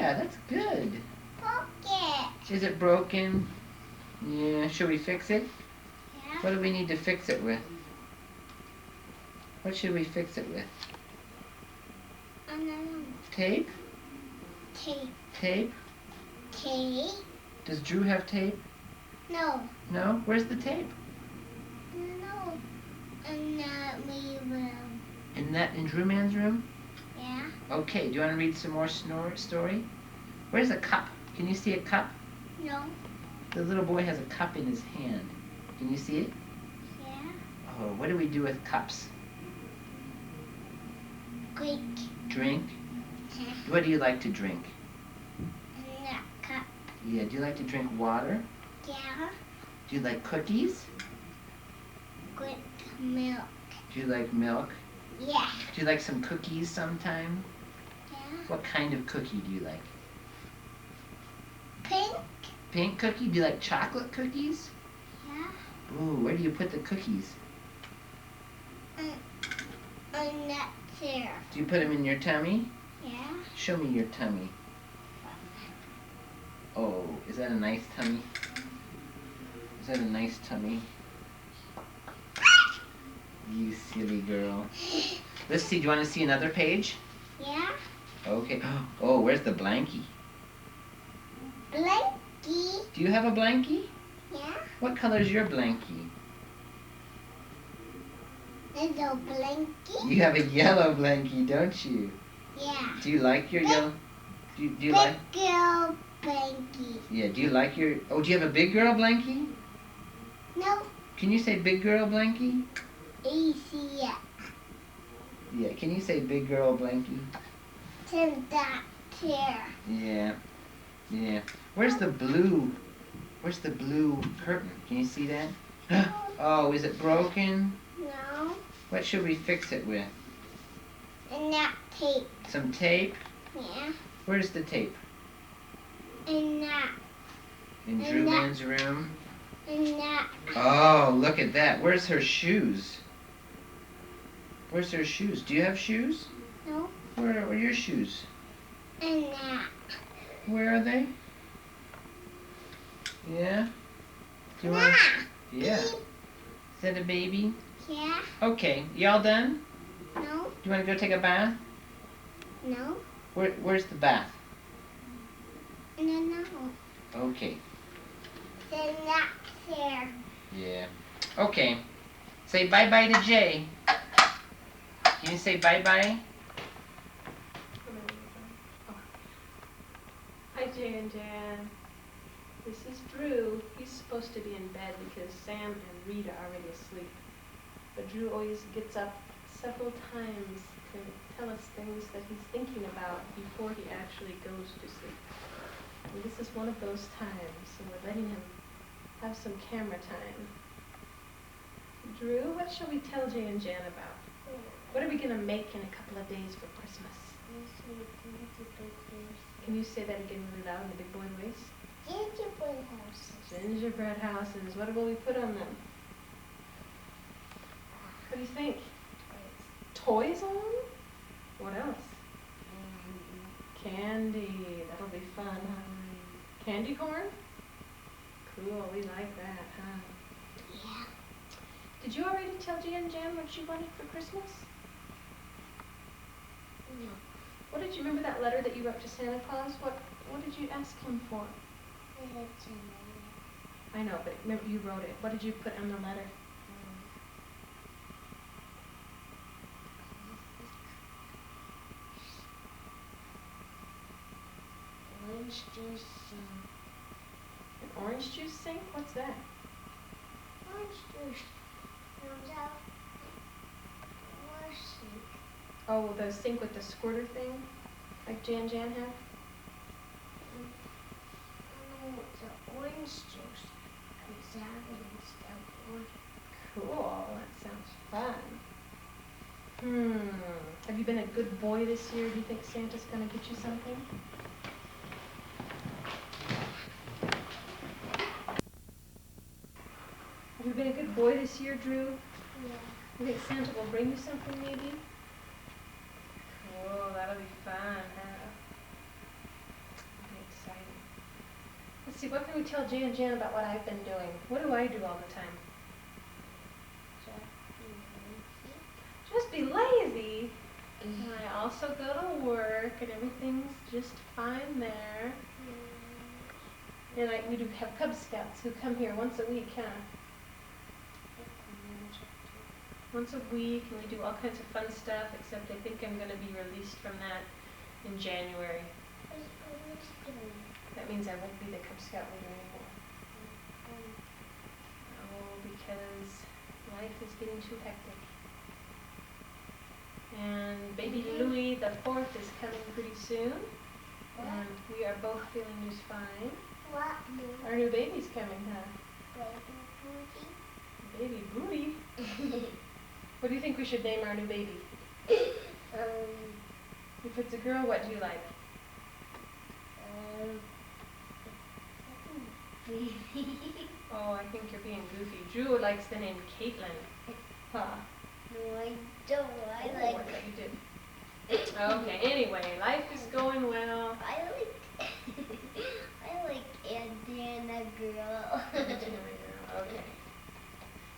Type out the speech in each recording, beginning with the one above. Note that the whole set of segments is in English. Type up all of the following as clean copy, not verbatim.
Yeah, that's good. Pocket. Is it broken? Yeah. Should we fix it? Yeah. What do we need to fix it with? What should we fix it with? I don't know. Tape? Tape. Tape? Tape. Does Drew have tape? No. No? Where's the tape? No. In that room. In Drew Man's room? Yeah. Okay, do you want to read some more story? Where's a cup? Can you see a cup? No. The little boy has a cup in his hand. Can you see it? Yeah. Oh, what do we do with cups? Quick. Drink? Yeah. What do you like to drink? In that cup. Yeah, do you like to drink water? Yeah. Do you like cookies? Quick milk. Do you like milk? Yeah. Do you like some cookies sometime? Yeah. What kind of cookie do you like? Pink. Pink cookie? Do you like chocolate cookies? Yeah. Ooh, where do you put the cookies? On that chair. Do you put them in your tummy? Yeah. Show me your tummy. Oh, is that a nice tummy? Is that a nice tummy? You silly girl. Let's see, do you want to see another page? Yeah. Okay. Oh, where's the blankie? Blankie. Do you have a blankie? Yeah. What color's your blankie? Little blankie. You have a yellow blankie, don't you? Yeah. Do you like your yellow? Do you Big like? girl blankie. Yeah. Do you like your? Oh, do you have a big girl blankie? No. Can you say big girl blankie? Easy. Yeah. Can you say big girl blankie? To that chair. Yeah. Yeah. Where's the blue? Where's the blue curtain? Can you see that? Oh, is it broken? No. What should we fix it with? And that tape. Some tape? Yeah. Where's the tape? And that. In And Drew that- Man's room? And that. Oh, look at that. Where's her shoes? Where's her shoes? Do you have shoes? No. Where are your shoes? And that. Where are they? Yeah? Do you want? Yeah. Is that a baby? Yeah. Okay. Y'all done? No. Do you want to go take a bath? No. Where's the bath? No. Okay. In that chair. Yeah. Okay. Say bye-bye to Jay. Can you say bye-bye? Hi, Jay and Jan. This is Drew. He's supposed to be in bed because Sam and Rita are already asleep. But Drew always gets up several times to tell us things that he's thinking about before he actually goes to sleep. And this is one of those times, so we're letting him have some camera time. Drew, what shall we tell Jay and Jan about? What are we going to make in a couple of days for Christmas? Can you say that again really loud in a big boy voice? Gingerbread house. Gingerbread houses. What will we put on them? What do you think? Toys on them? What else? Candy. That'll be fun, huh? Candy corn? Cool, we like that, huh? Yeah. Did you already tell Jan and Jan what you wanted for Christmas? No. What did you remember that letter that you wrote to Santa Claus? What did you ask him for? I know, but remember you wrote it. What did you put on the letter? Orange juice. An orange juice sink? What's that? Orange juice. Comes out. Orange sink. Oh, the sink with the squirter thing? Like Jan have? No, the orange juice comes out and it's the orange. Cool, that sounds fun. Have you been a good boy this year? Do you think Santa's gonna get you something? Have you been a good boy this year, Drew? Yeah. You think Santa will bring you something maybe? Cool, that'll be fun, huh? see, what can we tell Jay and Jan about what I've been doing? What do I do all the time? Just be lazy. And I also go to work and everything's just fine there. And we do have Cub Scouts who come here once a week, huh? Once a week, and we do all kinds of fun stuff, except I think I'm going to be released from that in January. That means I won't be the Cub Scout leader anymore. Oh, because life is getting too hectic. And baby Louis the 4th is coming pretty soon. And we are both feeling just fine. What? Our new baby's coming, huh? Baby Booty? What do you think we should name our new baby? If it's a girl, what do you like? Oh, I think you're being goofy. Drew likes the name Caitlin. Huh? No, I don't. I Oh, I thought you did. Okay, anyway, life is going well. I like Indiana girl. Okay.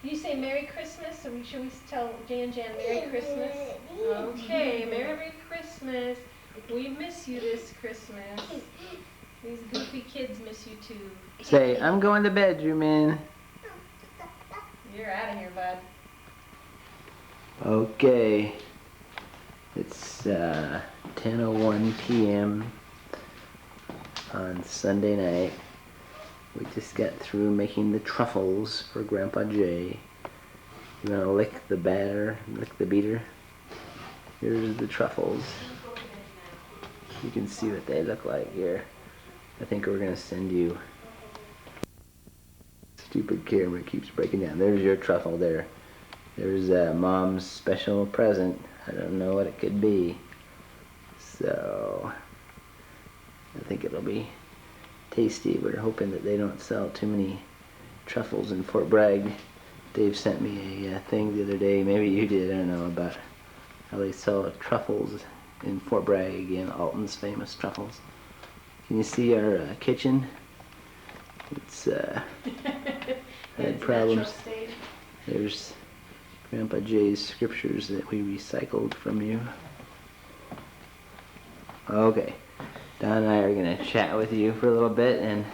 Can you say Merry Christmas? Should we tell Jay and Jan Merry Christmas? Okay, Merry Christmas. We miss you this Christmas. These goofy kids miss you too. Say, I'm going to bed, Drew man. You're out of here, bud. Okay. It's 10:01 p.m. on Sunday night. We just got through making the truffles for Grandpa Jay. You want to lick the batter, lick the beater? Here's the truffles. You can see what they look like here. I think we're going to send you... Stupid camera keeps breaking down. There's your truffle there. There's Mom's special present. I don't know what it could be. So, I think it'll be tasty. We're hoping that they don't sell too many truffles in Fort Bragg. Dave sent me a thing the other day, maybe you did, I don't know, about how they sell truffles in Fort Bragg again, Alton's famous truffles. Can you see our kitchen? It's had problems. There's Grandpa Jay's scriptures that we recycled from you. Okay, Don and I are going to chat with you for a little bit and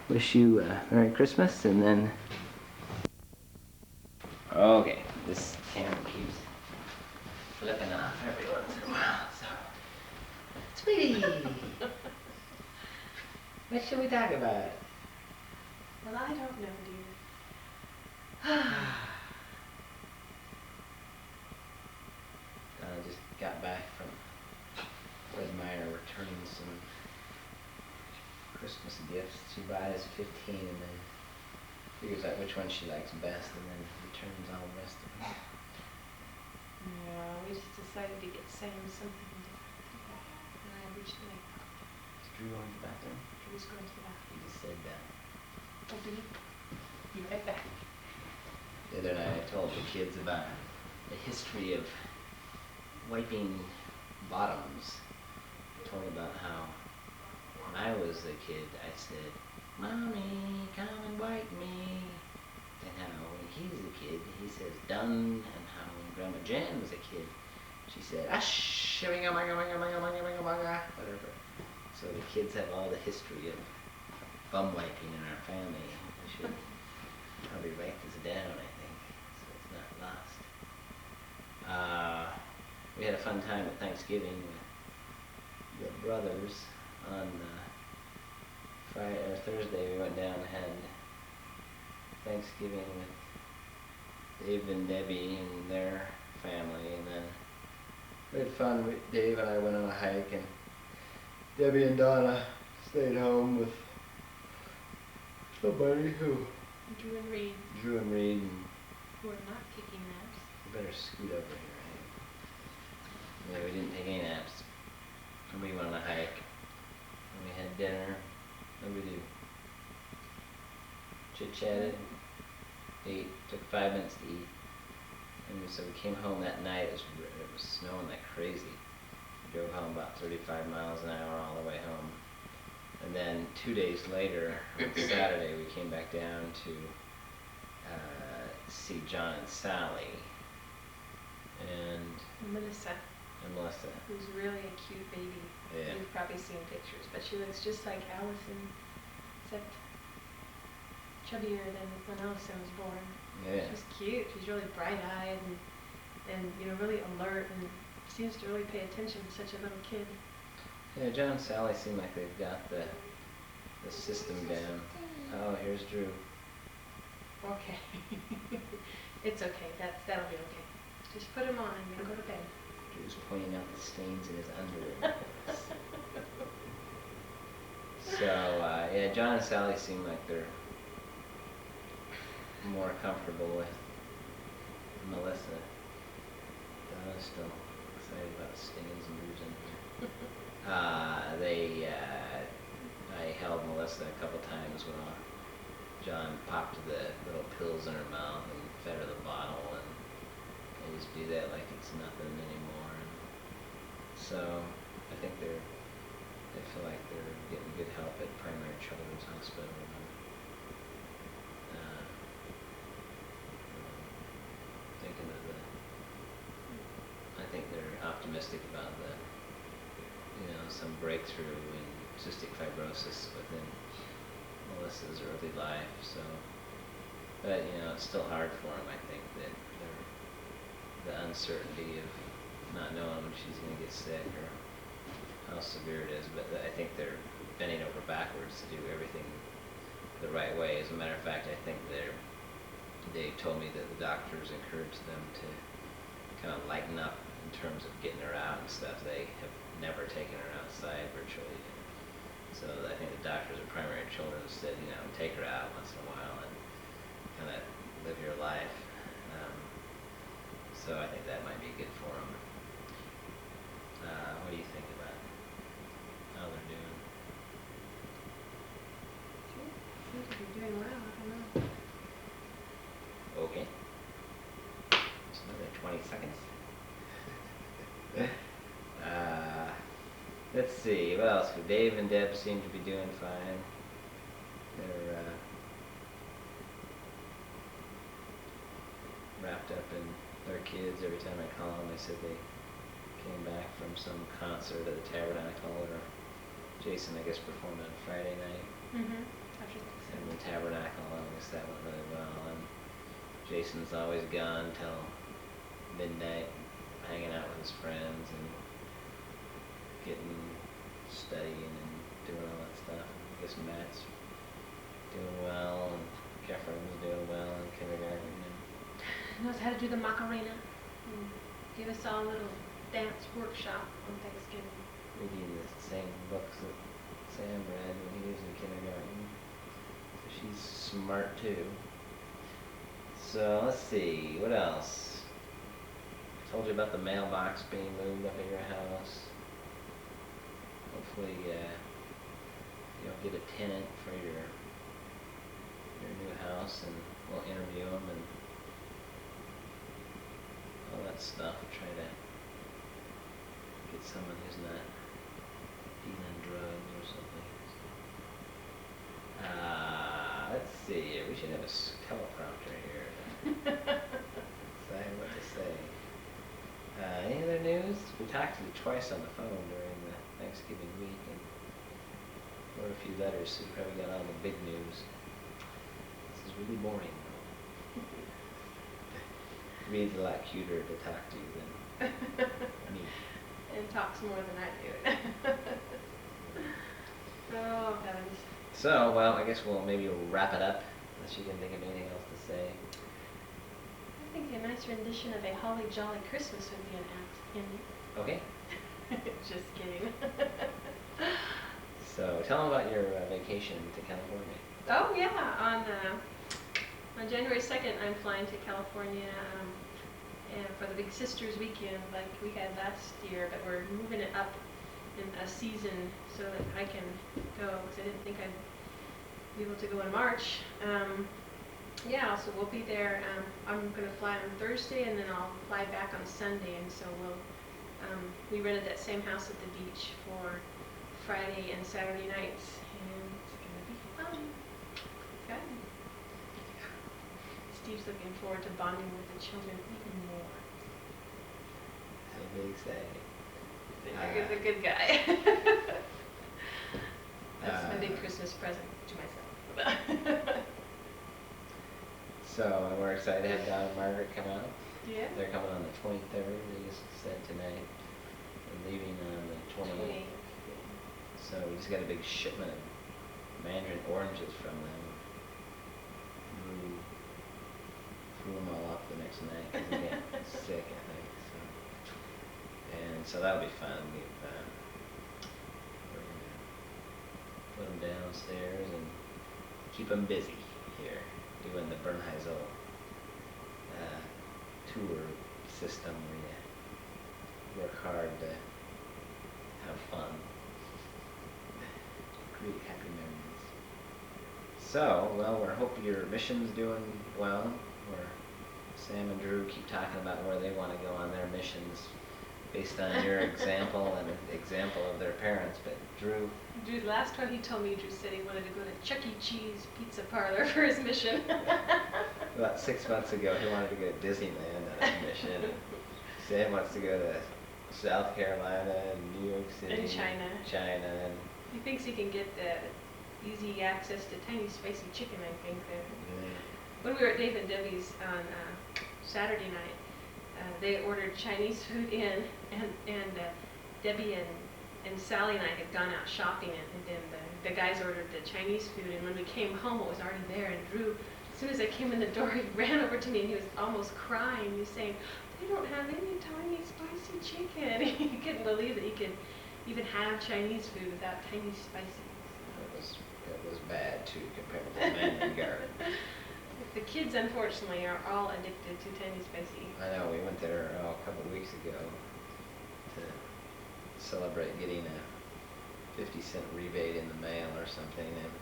wish you a Merry Christmas, and then... Okay, this camera keeps flipping off every once in a while, so... Sweetie! What should we talk about? Well, I don't know, dear. Donna just got back from Fred Meyer returning some Christmas gifts. She buys 15 and then figures out which one she likes best and then returns all the rest of them. Yeah, we just decided to get Sam something different than I originally thought. Is Drew going to the bathroom? Drew's going to that. He just said that. Oh, did he? Be right back. The other night I told the kids about the history of wiping bottoms. I told about how when I was a kid I said, "Mommy, come and wipe me." And how when he's a kid he says done, and how when Grandma Jan was a kid she said ash, whatever. So the kids have all the history of bum wiping in our family. We should probably write this down, I think, so it's not lost. We had a fun time at Thanksgiving with the brothers on Friday or Thursday. We went down and had Thanksgiving with Dave and Debbie and their family, and then we had fun. Dave and I went on a hike, and Debbie and Donna stayed home with somebody who... Drew and Reed. Drew and Reed. And Who are not taking naps. we better scoot over here, right? Yeah, we didn't take any naps. And we went on a hike. And we had dinner. What did we do? Chit-chatted. Ate. Took 5 minutes to eat. And so we came home that night. It was snowing like crazy. We drove home about 35 miles an hour all the way home. And then 2 days later, on Saturday, we came back down to see John and Sally, and Melissa, Melissa. who's really a cute baby. Yeah. You've probably seen pictures, but she looks just like Allison, except chubbier than when Allison was born. Yeah. She's cute. She's really bright-eyed and really alert and seems to really pay attention to such a little kid. Yeah, John and Sally seem like they've got the system down. Oh, here's Drew. Okay. It's okay. That'll be okay. Just put him on and then go to bed. Drew's pointing out the stains in his underwear. So, yeah, John and Sally seem like they're more comfortable with Melissa. Donna's still excited about the stains and bruising here. I held Melissa a couple times while John popped the little pills in her mouth and fed her the bottle, and I just do that like it's nothing anymore. And so I think they feel like they're getting good help at Primary Children's Hospital. And, thinking of I think they're optimistic about some breakthrough in cystic fibrosis within Melissa's early life. So, but it's still hard for them. I think that the uncertainty of not knowing when she's going to get sick or how severe it is. But I think they're bending over backwards to do everything the right way. As a matter of fact, I think they told me that the doctors encouraged them to kind of lighten up in terms of getting her out and stuff. They have never taken her outside virtually. So I think the doctors at Primary Children's said, take her out once in a while and kind of live your life. So I think that might be good for them. What do you think about how they're doing? Seems to be doing well. I don't know. Okay. Just another 20 seconds. Let's see, what else? Dave and Deb seem to be doing fine. They're wrapped up in their kids. Every time I call them, they said they came back from some concert at the Tabernacle, or Jason, I guess, performed on Friday night. Mm-hmm. In the Tabernacle. I guess that went really well. And Jason's always gone till midnight, hanging out with his friends and getting studying and doing all that stuff. I guess Matt's doing well, and Catherine's doing well in kindergarten. And Knows how to do the Macarena. And give us all a little dance workshop on Thanksgiving. reading the same books that Sam read when he was in kindergarten. So she's smart too. So let's see, what else? Told you about the mailbox being moved up at your house. Hopefully you'll get a tenant for your new house, and we'll interview them and all that stuff. Try to get someone who's not dealing drugs or something. Let's see, we should have a teleprompter here to decide what to say. Any other news? We talked to you twice on the phone during the Thanksgiving week and wrote a few letters, so you probably got all the big news. This is really boring though. Reed's a lot cuter to talk to than me. And talks more than I do. Oh, heavens. So, well, I guess we'll wrap it up, unless you can think of anything else to say. I think a nice rendition of A Holly Jolly Christmas would be an apt ending. Okay. Just kidding. So, tell them about your vacation to California. Oh yeah, on January 2nd I'm flying to California and for the Big Sisters weekend like we had last year, but we're moving it up in a season so that I can go, because I didn't think I'd be able to go in March. Yeah, so we'll be there. I'm going to fly on Thursday and then I'll fly back on Sunday, and so we rented that same house at the beach for Friday and Saturday nights, and Good. Steve's looking forward to bonding with the children even more. How big say? He's a good guy. That's my big Christmas present to myself. So we're excited to have Donna and Margaret come out. Yeah. They're coming on the 23rd. They just said tonight. They're leaving on the 28th. So we just got a big shipment of mandarin oranges from them. Threw them all off the next night because they got sick, I think. So. And so that'll be fun. We're gonna put them downstairs and keep them busy here doing the Bernheisel tour system where you work hard to have fun, create happy memories. So, well, we hope your mission's doing well. Where Sam and Drew keep talking about where they want to go on their missions based on your example and example of their parents. But Drew, Last time he told me, Drew said he wanted to go to Chuck E. Cheese Pizza Parlor for his mission. about 6 months ago, he wanted to go to Disneyland on his mission. Sam wants to go to South Carolina and New York City. And China. And He thinks he can get the easy access to tiny spicy chicken, I think, there. When we were at Dave and Debbie's on Saturday night, they ordered Chinese food in, and Debbie and Sally and I had gone out shopping, and then the guys ordered the Chinese food, and when we came home, it was already there, and Drew, as soon as I came in the door, he ran over to me, and he was almost crying. He was saying, "They don't have any tiny spicy chicken." He couldn't believe that he could even have Chinese food without tiny spicy. It was bad, too, compared to the Mandarin Garden. The kids, unfortunately, are all addicted to tiny spicy. I know, we went there a couple of weeks ago to celebrate getting a 50-cent rebate in the mail or something, and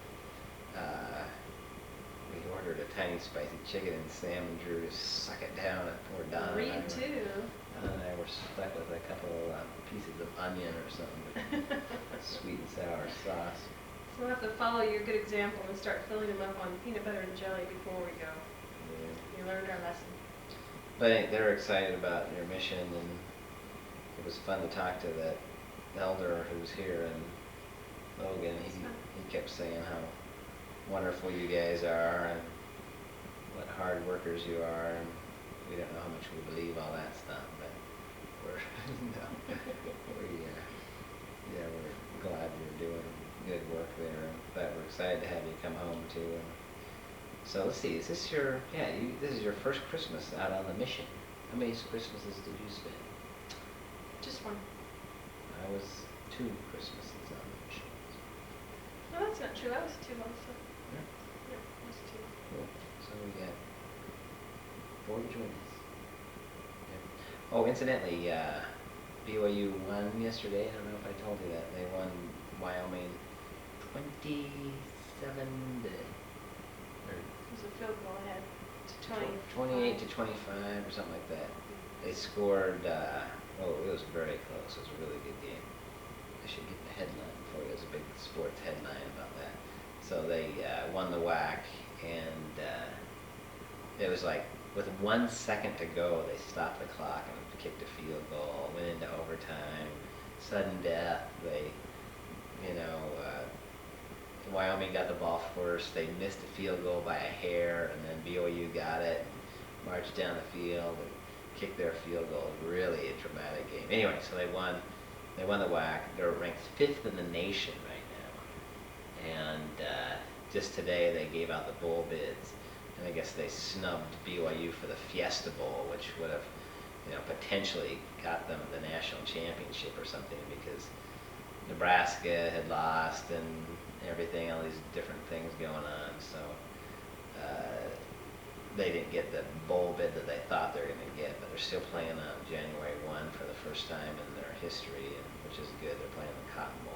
we ordered a tiny spicy chicken, and Sam and Drew just suck it down, and poor Donna Reed, too. Donna and I were stuck with a couple pieces of onion or something, sweet and sour sauce. So we'll have to follow your good example and start filling them up on peanut butter and jelly before we go. Yeah. You learned our lesson. But they're excited about your mission, and it was fun to talk to that elder who was here, and Logan. He kept saying how wonderful you guys are and what hard workers you are, and we don't know how much we believe all that stuff, but we're we're glad you're doing good work there, and that we're excited to have you come home too. And so let's see, is this your this is your first Christmas out on the mission? How many Christmases did you spend? Just one. I was 2 Christmases on the mission. No, that's not true. I was 2 also. Yeah. Yeah, I was 2. Cool. So we got 4 twins. Yeah. Oh, incidentally, BYU won yesterday. I don't know if I told you that. They won Wyoming 27 to, or It was a field goal ahead. 28 to 25 or something like that. They scored, it was very close. It was a really good game. I should get the headline for you. There's a big sports headline about that. So they won the WAC, and it was like with 1 second to go, they stopped the clock and kicked a field goal, went into overtime, sudden death. They, Wyoming got the ball first. They missed the field goal by a hair, and then BYU got it, marched down the field, and kicked their field goal. It was really a dramatic game. Anyway, so they won. They won the WAC. They're ranked 5th in the nation right now. And just today they gave out the bowl bids, and I guess they snubbed BYU for the Fiesta Bowl, which would have, potentially got them the national championship or something, because Nebraska had lost and everything, all these different things going on. So they didn't get the bowl bid that they thought they were going to get, but they're still playing on January 1 for the first time in their history, and which is good. They're playing the Cotton Bowl.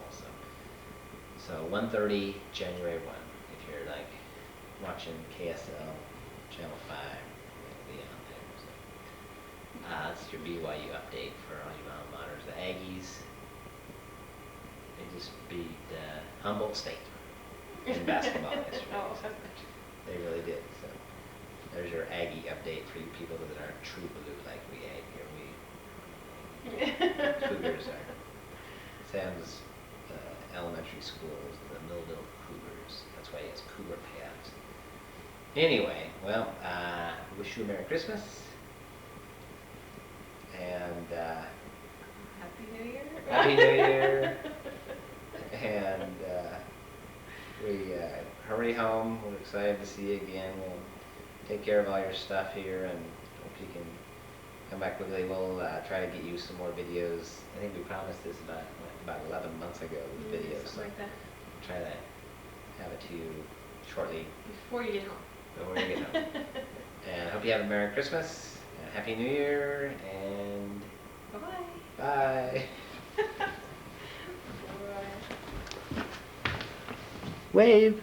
So 1:30 January 1. If you're like watching KSL Channel 5, it'll be on there. So that's your BYU update for all you alma maters. The Aggies, they just beat Humboldt State. in basketball yesterday. Oh. So they really did. So there's your Aggie update for you people that aren't true blue like we here. Cougars are. Sam's elementary school is the Millville Cougars. That's why he has cougar pants. Anyway, well, wish you a Merry Christmas. And Happy New Year. Happy New Year. And we hurry home. We're excited to see you again. We'll take care of all your stuff here and hope you can come back quickly. We'll try to get you some more videos. I think we promised this about 11 months ago with videos. So Something like that. we'll try to have it to you shortly Before you get home. before you get home. And I hope you have a Merry Christmas and a Happy New Year and Bye-bye. bye. Bye. Wave.